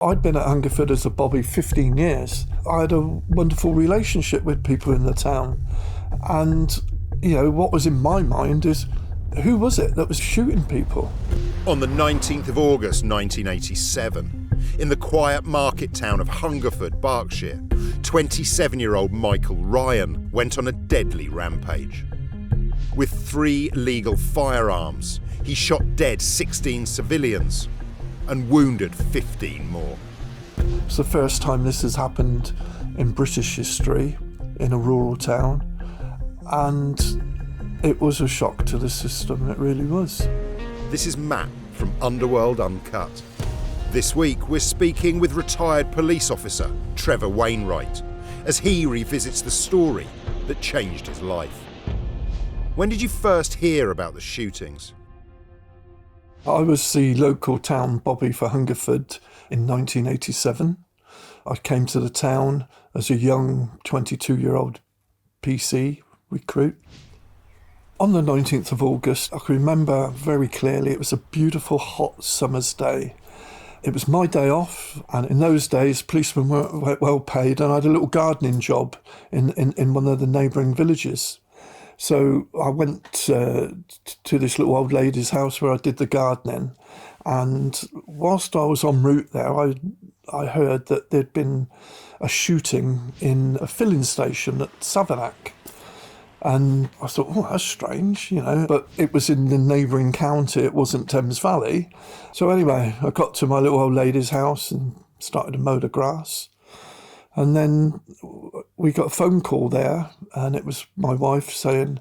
I'd been at Hungerford as a bobby 15 years. I had a wonderful relationship with people in the town. And, what was in my mind is, who was it that was shooting people? On the 19th of August 1987, in the quiet market town of Hungerford, Berkshire, 27-year-old Michael Ryan went on a deadly rampage. With 3 legal firearms, he shot dead 16 civilians and wounded 15 more. It's the first time this has happened in British history in a rural town, and it was a shock to the system, it really was. This is Matt from Underworld Uncut. This week we're speaking with retired police officer Trevor Wainwright as he revisits the story that changed his life. When did you first hear about the shootings? I was the local town bobby for Hungerford in 1987. I came to the town as a young 22-year-old PC recruit. On the 19th of August, I can remember very clearly, it was a beautiful hot summer's day. It was my day off, and in those days policemen weren't well paid, and I had a little gardening job in one of the neighbouring villages. So I went to this little old lady's house where I did the gardening, and whilst I was en route there, I heard that there'd been a shooting in a filling station at Fanatic. And I thought, oh, that's strange, but it was in the neighbouring county, it wasn't Thames Valley. So anyway, I got to my little old lady's house and started to mow the grass. And then we got a phone call there, and it was my wife saying,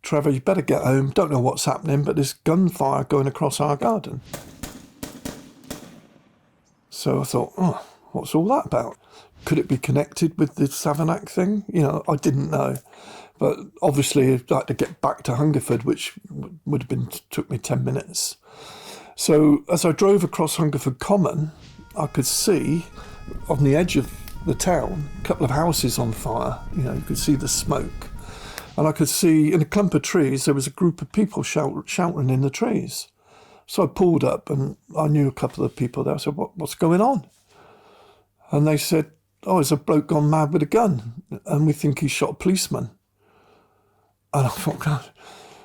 Trevor, you better get home. Don't know what's happening, but there's gunfire going across our garden. So I thought, oh, what's all that about? Could it be connected with the Savanac thing? I didn't know. But obviously I'd like to get back to Hungerford, which took me 10 minutes. So as I drove across Hungerford Common, I could see on the edge of the town a couple of houses on fire. You could see the smoke. And I could see in a clump of trees there was a group of people shouting in the trees. So I pulled up and I knew a couple of people there. I said, what's going on? And they said, oh, there's a bloke gone mad with a gun and we think he shot a policeman. And I thought, God,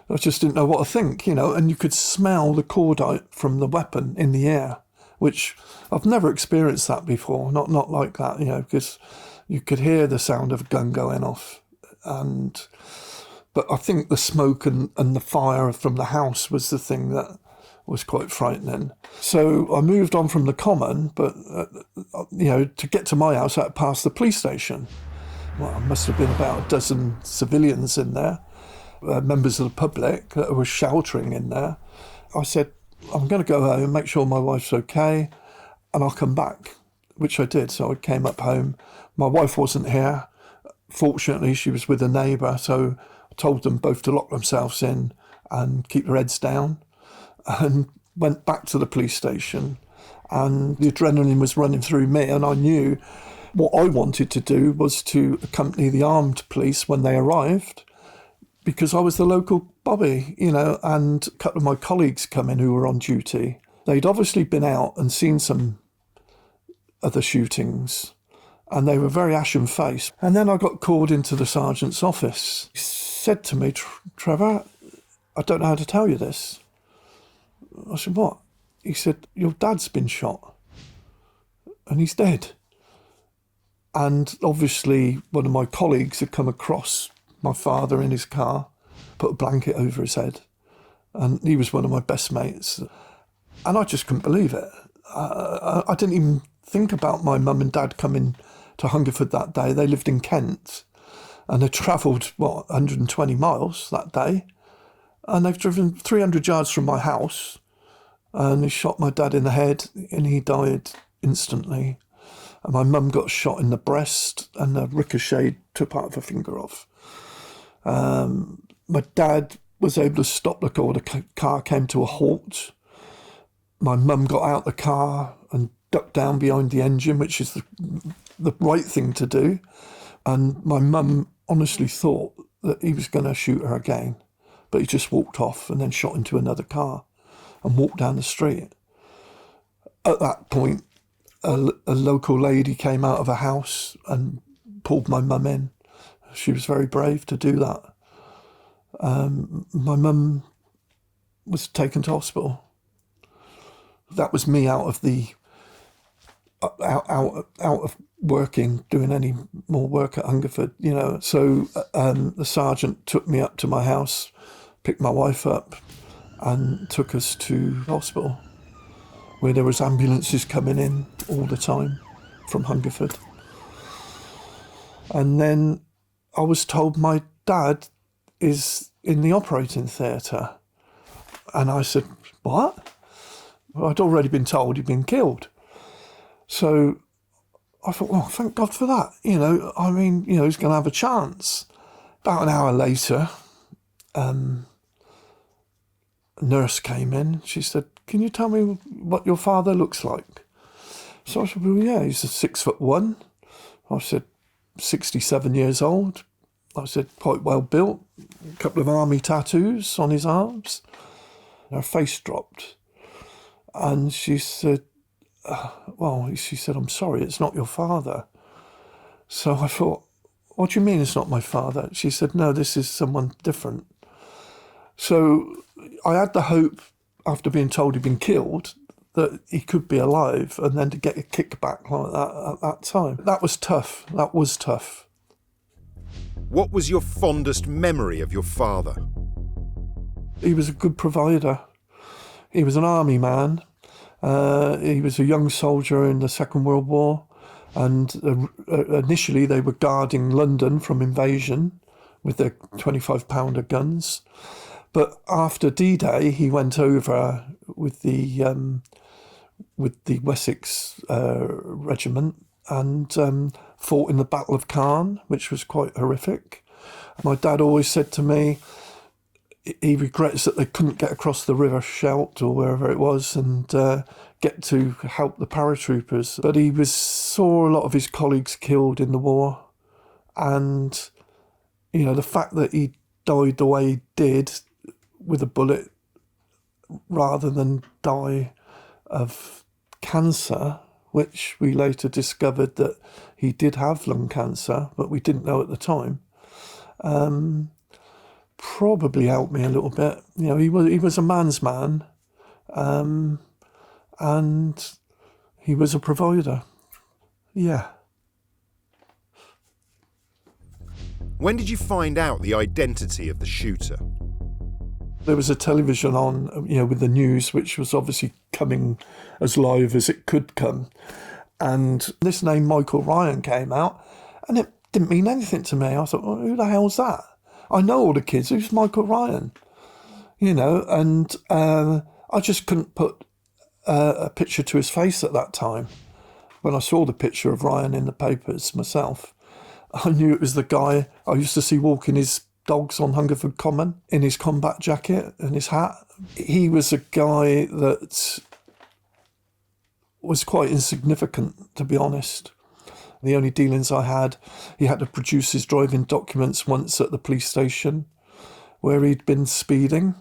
I just didn't know what to think, and you could smell the cordite from the weapon in the air, which I've never experienced that before, not like that, because you could hear the sound of a gun going off. But I think the smoke and the fire from the house was the thing that was quite frightening. So I moved on from the common, but, to get to my house, I had to pass the police station. Well, there must have been about a dozen civilians in there, members of the public that were sheltering in there. I said, I'm going to go home, make sure my wife's okay, and I'll come back, which I did. So I came up home. My wife wasn't here. Fortunately, she was with a neighbour, so I told them both to lock themselves in and keep their heads down, and went back to the police station. And the adrenaline was running through me, and I knew what I wanted to do was to accompany the armed police when they arrived, because I was the local bobby, and a couple of my colleagues come in who were on duty. They'd obviously been out and seen some other shootings, and they were very ashen-faced. And then I got called into the sergeant's office. He said to me, Trevor, I don't know how to tell you this. I said, what? He said, your dad's been shot, and he's dead. And obviously one of my colleagues had come across my father in his car, put a blanket over his head, and he was one of my best mates. And I just couldn't believe it. I didn't even think about my mum and dad coming to Hungerford that day. They lived in Kent, and they travelled, 120 miles that day. And they've driven 300 yards from my house, and he shot my dad in the head, and he died instantly. And my mum got shot in the breast, and the ricochet took part of her finger off. My dad was able to stop the car. The car came to a halt. My mum got out the car and ducked down behind the engine, which is the right thing to do. And my mum honestly thought that he was going to shoot her again, but he just walked off and then shot into another car and walked down the street. At that point, a local lady came out of a house and pulled my mum in. She was very brave to do that. My mum was taken to hospital. That was me out of out of working, doing any more work at Hungerford, you know. So the sergeant took me up to my house, picked my wife up, and took us to hospital, where there was ambulances coming in all the time from Hungerford. And then I was told my dad is in the operating theatre. And I said, what? Well, I'd already been told he'd been killed. So I thought, well, thank God for that. You know, I mean, you know, he's going to have a chance. About an hour later, a nurse came in. She said, can you tell me what your father looks like? So I said, well, yeah, he's 6'1". I said, 67 years old. I said, quite well built. A couple of army tattoos on his arms. Her face dropped. And she said, she said, I'm sorry, it's not your father. So I thought, what do you mean it's not my father? She said, no, this is someone different. So I had the hope, after being told he'd been killed, that he could be alive, and then to get a kickback like that at that time. That was tough. That was tough. What was your fondest memory of your father? He was a good provider. He was an army man. He was a young soldier in the Second World War, and initially they were guarding London from invasion with their 25-pounder guns. But after D-Day, he went over with the Wessex regiment and fought in the Battle of Caen, which was quite horrific. My dad always said to me, he regrets that they couldn't get across the River Scheldt or wherever it was and get to help the paratroopers. But he saw a lot of his colleagues killed in the war. And, you know, the fact that he died the way he did with a bullet rather than die of cancer, which we later discovered that he did have lung cancer, but we didn't know at the time, probably helped me a little bit. You know, he was a man's man, and he was a provider. Yeah. When did you find out the identity of the shooter? There was a television on, you know, with the news, which was obviously coming as live as it could come. And this name, Michael Ryan, came out, and it didn't mean anything to me. I thought, well, who the hell's that? I know all the kids. Who's Michael Ryan? You know, and I just couldn't put a picture to his face at that time. When I saw the picture of Ryan in the papers myself, I knew it was the guy I used to see walking his dogs on Hungerford Common in his combat jacket and his hat. He was a guy that was quite insignificant, to be honest. The only dealings I had, he had to produce his driving documents once at the police station where he'd been speeding.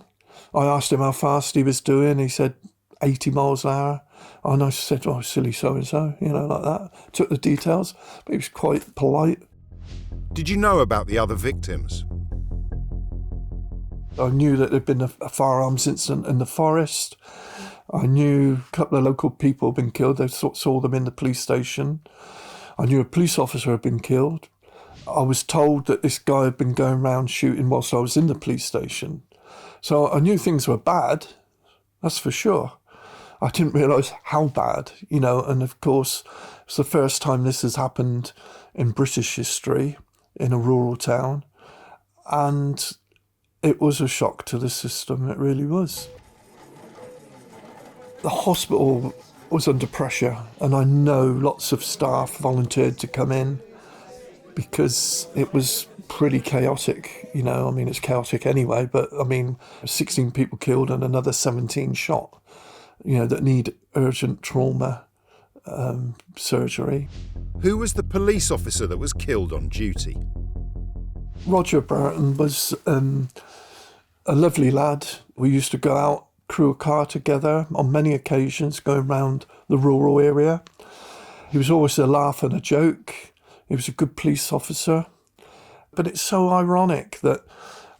I asked him how fast he was doing. He said 80 miles an hour. And I said, oh, silly so-and-so, you know, like that. Took the details, but he was quite polite. Did you know about the other victims? I knew that there'd been a firearms incident in the forest. I knew a couple of local people had been killed. They saw them in the police station. I knew a police officer had been killed. I was told that this guy had been going around shooting whilst I was in the police station. So I knew things were bad, that's for sure. I didn't realise how bad, you know, and of course, it's the first time this has happened in British history in a rural town. And it was a shock to the system, it really was. The hospital was under pressure, and I know lots of staff volunteered to come in because it was pretty chaotic, you know. I mean, it's chaotic anyway, but I mean, 16 people killed and another 17 shot, you know, that need urgent trauma surgery. Who was the police officer that was killed on duty? Roger Burton was a lovely lad. We used to go out, crew a car together on many occasions, going around the rural area. He was always a laugh and a joke. He was a good police officer. But it's so ironic that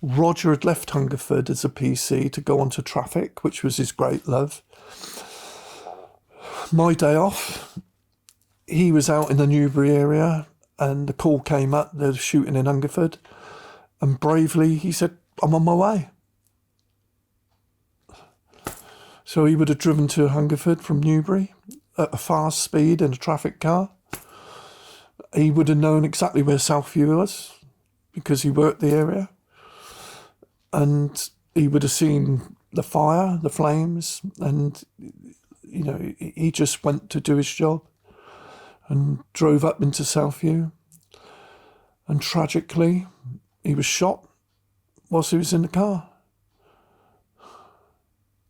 Roger had left Hungerford as a PC to go on to traffic, which was his great love. My day off, he was out in the Newbury area and the call came up, there was shooting in Hungerford. And bravely, he said, I'm on my way. So he would have driven to Hungerford from Newbury at a fast speed in a traffic car. He would have known exactly where Southview was because he worked the area. And he would have seen the fire, the flames, and, you know, he just went to do his job and drove up into Southview. And tragically, he was shot whilst he was in the car.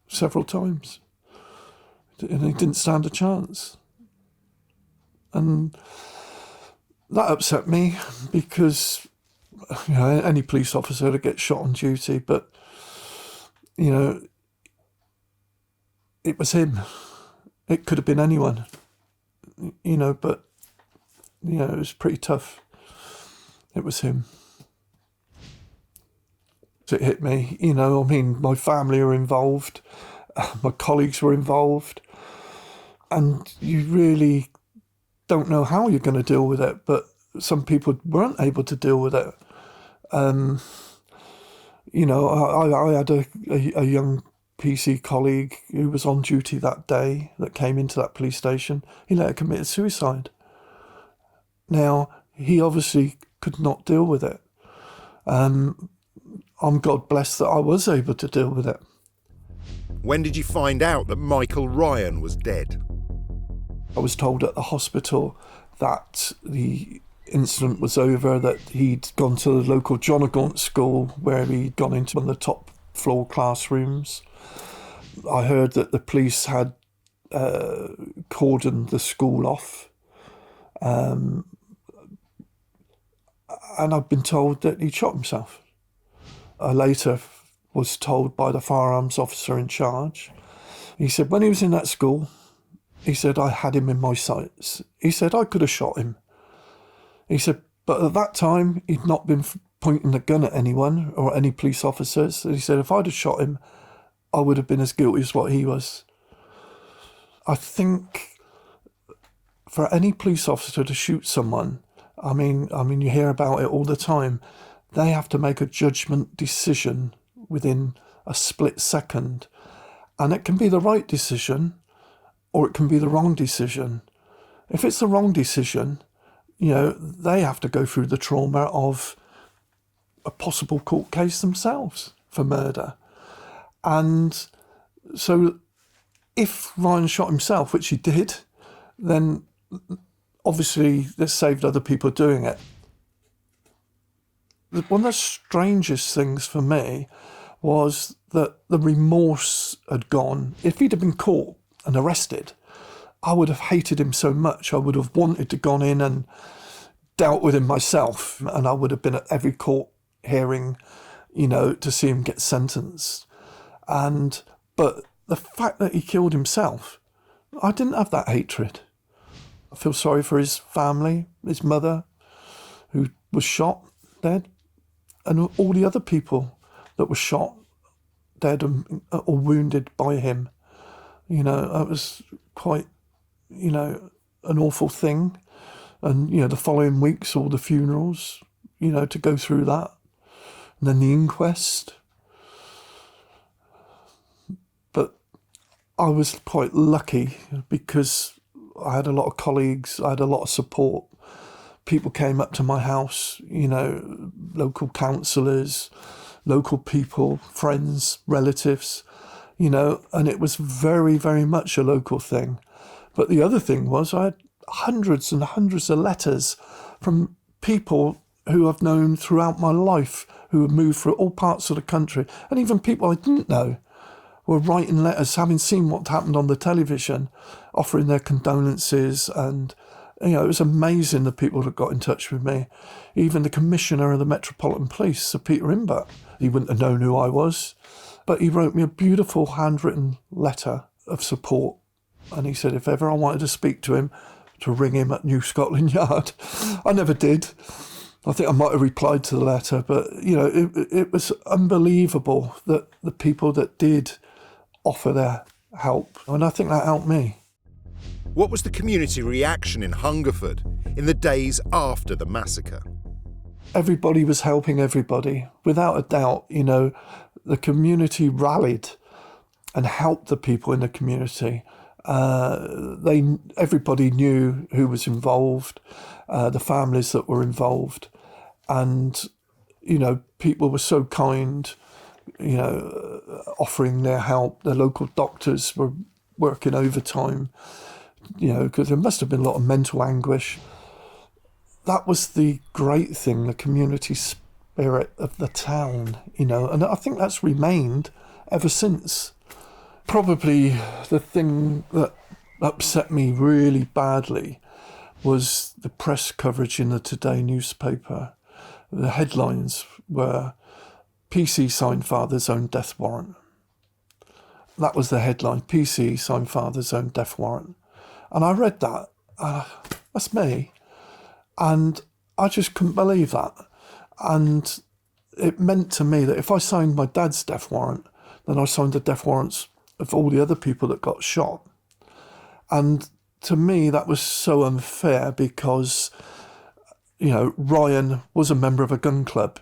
Several times. And he didn't stand a chance. And that upset me because, you know, any police officer to get shot on duty, but, you know, it was him. It could have been anyone, you know, but, you know, it was pretty tough. It was him. So it hit me, you know, I mean, my family were involved, my colleagues were involved, and you really don't know how you're going to deal with it, but some people weren't able to deal with it. You know, I had a young PC colleague who was on duty that day that came into that police station. He later committed suicide. Now, he obviously could not deal with it. I'm God blessed that I was able to deal with it. When did you find out that Michael Ryan was dead? I was told at the hospital that the incident was over, that he'd gone to the local John O'Gaunt school where he'd gone into one of the top floor classrooms. I heard that the police had cordoned the school off. And I'd been told that he'd shot himself. I later was told by the firearms officer in charge. He said, when he was in that school, he said, I had him in my sights. He said, I could have shot him. He said, but at that time, he'd not been pointing a gun at anyone or any police officers. And he said, if I'd have shot him, I would have been as guilty as what he was. I think for any police officer to shoot someone, I mean, you hear about it all the time. They have to make a judgment decision within a split second. And it can be the right decision or it can be the wrong decision. If it's the wrong decision, you know, they have to go through the trauma of a possible court case themselves for murder. And so if Ryan shot himself, which he did, then obviously this saved other people doing it. One of the strangest things for me was that the remorse had gone. If he'd have been caught and arrested, I would have hated him so much. I would have wanted to gone in and dealt with him myself, and I would have been at every court hearing, you know, to see him get sentenced. But the fact that he killed himself, I didn't have that hatred. I feel sorry for his family, his mother, who was shot dead, and all the other people that were shot dead or wounded by him. You know, that was quite, you know, an awful thing. And, you know, the following weeks, all the funerals, you know, to go through that. And then the inquest. But I was quite lucky because I had a lot of colleagues, I had a lot of support. People came up to my house, you know, local councillors, local people, friends, relatives, you know, and it was very, very much a local thing. But the other thing was I had hundreds and hundreds of letters from people who I've known throughout my life who have moved through all parts of the country, and even people I didn't know were writing letters, having seen what happened on the television, offering their condolences. And, you know, it was amazing the people that got in touch with me. Even the Commissioner of the Metropolitan Police, Sir Peter Imbert, he wouldn't have known who I was, but he wrote me a beautiful handwritten letter of support. And he said if ever I wanted to speak to him, to ring him at New Scotland Yard. I never did. I think I might have replied to the letter, but, it was unbelievable that the people that did offer their help, and I think that helped me. What was the community reaction in Hungerford in the days after the massacre? Everybody was helping everybody. Without a doubt, the community rallied and helped the people in the community. Everybody knew who was involved, the families that were involved, and people were so kind, offering their help. The local doctors were working overtime, because there must have been a lot of mental anguish. That was the great thing, the community spirit of the town, and I think that's remained ever since. Probably the thing that upset me really badly was the press coverage in the Today newspaper. The headlines were, PC signed father's own death warrant. That was the headline, PC signed father's own death warrant. And I read that, that's me. And I just couldn't believe that. And it meant to me that if I signed my dad's death warrant, then I signed the death warrants of all the other people that got shot. And to me, that was so unfair because, Ryan was a member of a gun club.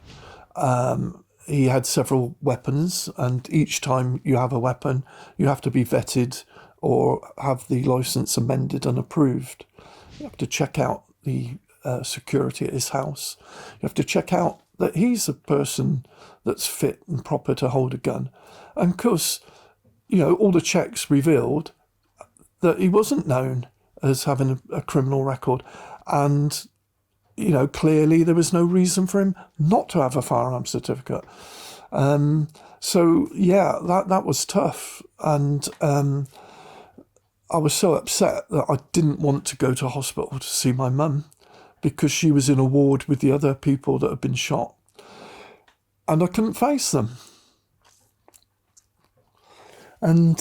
He had several weapons, and each time you have a weapon, you have to be vetted or have the licence amended and approved. You have to check out the security at his house. You have to check out that he's a person that's fit and proper to hold a gun. And of course, all the checks revealed that he wasn't known as having a criminal record. And, clearly there was no reason for him not to have a firearms certificate. That was tough. And I was so upset that I didn't want to go to hospital to see my mum because she was in a ward with the other people that had been shot. And I couldn't face them. And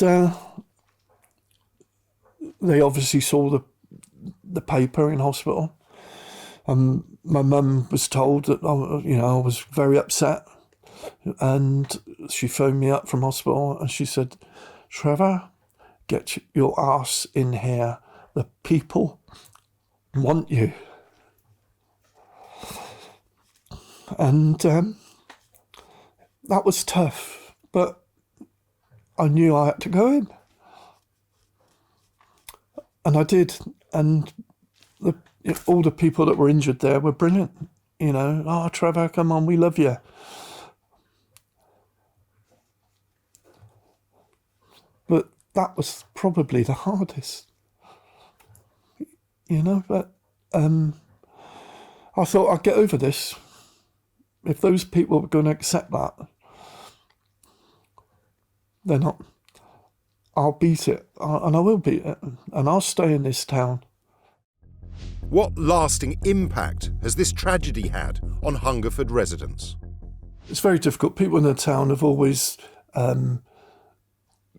they obviously saw the paper in hospital. My mum was told that I was very upset, and she phoned me up from hospital and she said, "Trevor, get your arse in here. The people want you." And that was tough, but I knew I had to go in. And I did. And all the people that were injured there were brilliant. "Oh, Trevor, come on, we love you." But that was probably the hardest. But I thought I'd get over this. If those people were going to accept that, they're not. I'll beat it, and I will beat it, and I'll stay in this town. What lasting impact has this tragedy had on Hungerford residents? It's very difficult. People in the town have always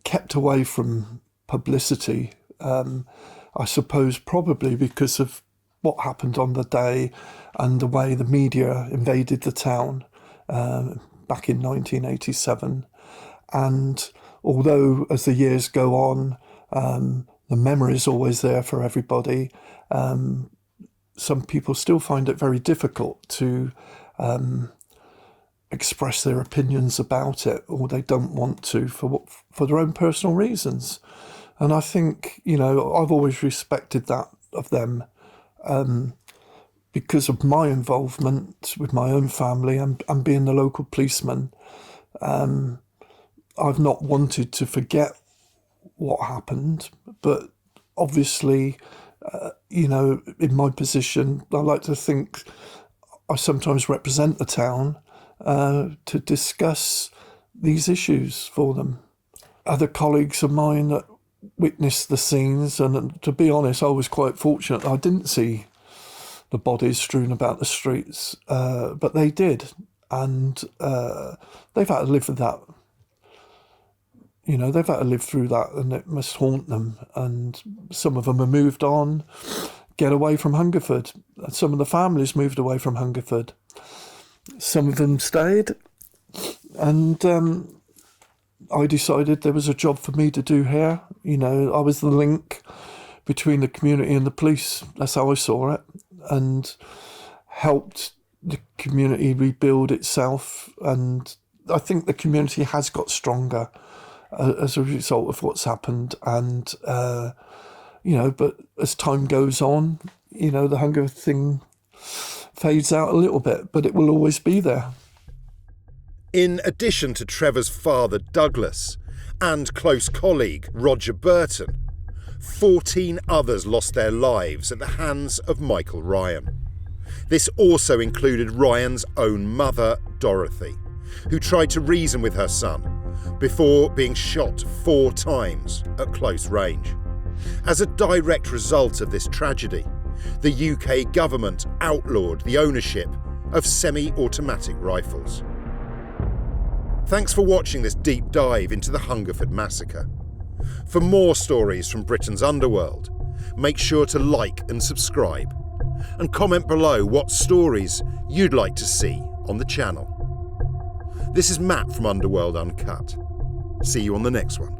kept away from publicity, I suppose probably because of what happened on the day and the way the media invaded the town back in 1987. And although as the years go on, the memory is always there for everybody, some people still find it very difficult to express their opinions about it, or they don't want to for their own personal reasons. And I think, I've always respected that of them because of my involvement with my own family and being the local policeman. I've not wanted to forget what happened, but obviously, in my position, I like to think I sometimes represent the town to discuss these issues for them. Other colleagues of mine that witnessed the scenes, and to be honest, I was quite fortunate. I didn't see the bodies strewn about the streets, but they did, and they've had to live with that. They've had to live through that, and it must haunt them. And some of them have moved on, get away from Hungerford. Some of the families moved away from Hungerford. Some of them stayed, and I decided there was a job for me to do here. You know, I was the link between the community and the police. That's how I saw it, and helped the community rebuild itself. And I think the community has got stronger as a result of what's happened. And, you know, but as time goes on, you know, the hunger thing fades out a little bit, but it will always be there. In addition to Trevor's father, Douglas, and close colleague, Roger Burton, 14 others lost their lives at the hands of Michael Ryan. This also included Ryan's own mother, Dorothy, who tried to reason with her son before being shot 4 times at close range. As a direct result of this tragedy, the UK government outlawed the ownership of semi-automatic rifles. Thanks for watching this deep dive into the Hungerford Massacre. For more stories from Britain's underworld, make sure to like and subscribe, and comment below what stories you'd like to see on the channel. This is Matt from Underworld Uncut. See you on the next one.